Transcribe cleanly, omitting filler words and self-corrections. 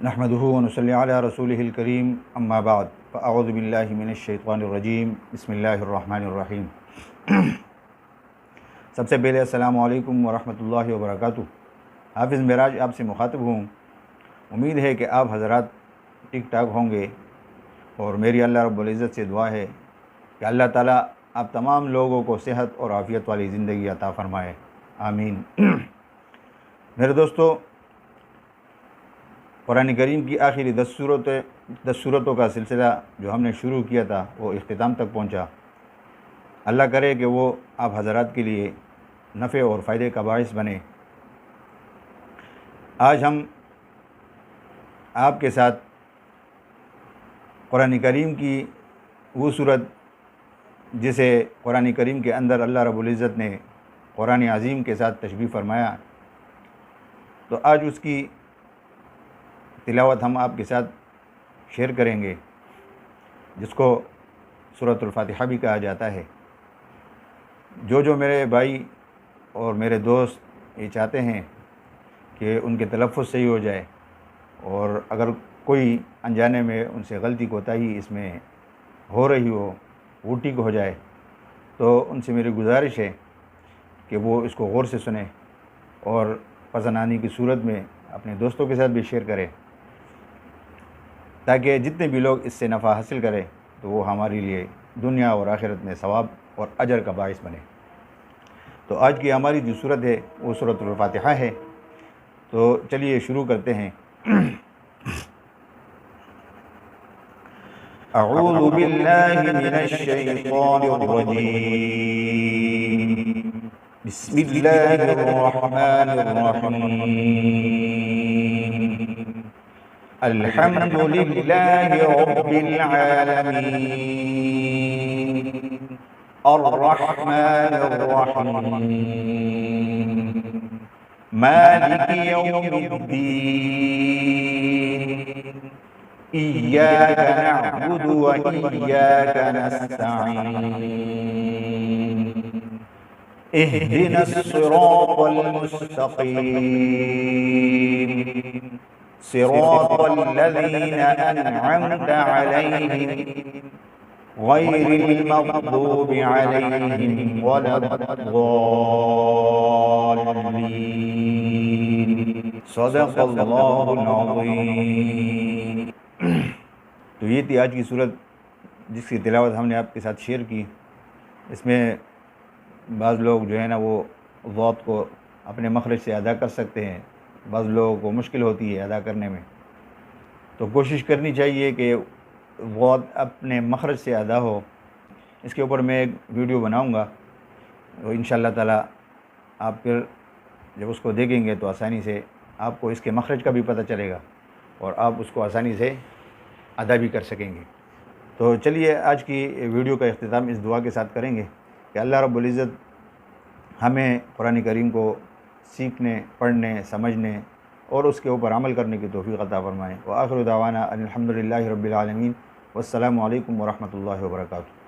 नहमदुहु व नसल्ली अला रसूलिहिल करीम अम्मा बाद फ़अऊज़ु बिल्लाहि मिनश्शैतानिर रजीम बिस्मिल्लाहिर रहमानिर रहीम। सबसे पहले अस्सलामु अलैकुम व रहमतुल्लाहि व बरकातुहू। हाफ़िज़ मेराज आपसे मुखातिब हूँ। उम्मीद है कि आप हज़रात ठीक ठाक होंगे और मेरी अल्लाह रब्बुल इज़्ज़त से दुआ है कि अल्लाह ताला आप तमाम लोगों को सेहत और आफ़ियत वाली ज़िंदगी अता फ़रमाए, आमीन। मेरे दोस्तों, कुरान करीम की आखिरी 10 सूरतों का सिलसिला जो हमने शुरू किया था वो इख्तिताम तक पहुंचा। अल्लाह करे कि वो आप हज़रात के लिए नफ़े और फ़ायदे का बाइस बने। आज हम आपके साथ कुरान करीम की वो सूरत जिसे कुरान करीम के अंदर अल्लाह रब्बुल इज़्ज़त ने कुरान अज़ीम के साथ तशबीह फरमाया, तो आज उसकी तिलावत हम आपके साथ शेयर करेंगे, जिसको सूरतुल फातिहा भी कहा जाता है। जो मेरे भाई और मेरे दोस्त ये चाहते हैं कि उनके तलफ़्फ़ुज़ सही हो जाए और अगर कोई अनजाने में उनसे गलती कोताही इसमें हो रही हो, वो ठीक हो जाए, तो उनसे मेरी गुजारिश है कि वो इसको गौर से सुने और पसंद आने की सूरत में अपने दोस्तों के साथ भी शेयर करें, ताकि जितने भी लोग इससे नफ़ा हासिल करें तो वो हमारे लिए दुनिया और आखिरत में सवाब और अजर का बाइस बने। तो आज की हमारी जो सूरत है वो सूरतुल फातिहा है। तो चलिए शुरू करते हैं। अऊज़ु बिल्लाहि मिनश शैतानिर रजीम। बिस्मिल्लाहिर रहमानिर रहीम। अल्हम्दुलिल्लाहि रब्बिल आलमीन अर्रहमानिर रहीम मालिकि यौमिद्दीन इय्याका नअबुदु व इय्याका नस्तईन इहदिनस सिरातल मुस्तक़ीम सिरातल लज़ीना अनअमता अलैहिम गैरिल मग़दूबि अलैहिम वलद्दाल्लीन सदक़ल्लाहुल अज़ीम। तो ये थी आज की सूरत जिसकी तिलावत हमने आपके साथ शेयर की। इसमें बाज़ लोग जो है ना वो ज़ौत को अपने मखरज से अदा कर सकते हैं, बाज़ लोगों को मुश्किल होती है अदा करने में। तो कोशिश करनी चाहिए कि ज़ौत अपने मखरज से अदा हो। इसके ऊपर मैं एक वीडियो बनाऊंगा, तो इंशाअल्लाह ताला आप फिर जब उसको देखेंगे तो आसानी से आपको इसके मखरज का भी पता चलेगा और आप उसको आसानी से अदा भी कर सकेंगे। तो चलिए आज की वीडियो का इख्तिताम इस दुआ के साथ करेंगे कि अल्लाह रब्बुल इज़्ज़त हमें कुरान करीम को सीखने, पढ़ने, समझने और उसके ऊपर अमल करने की तौफ़ीक़ अता फ़रमाएँ। व आखिरु दावाना अनिल हम्दुलिल्लाहि रब्बिल आलमीन। वस्सलामु अलैकुम व रहमतुल्लाहि व बरकातुहू।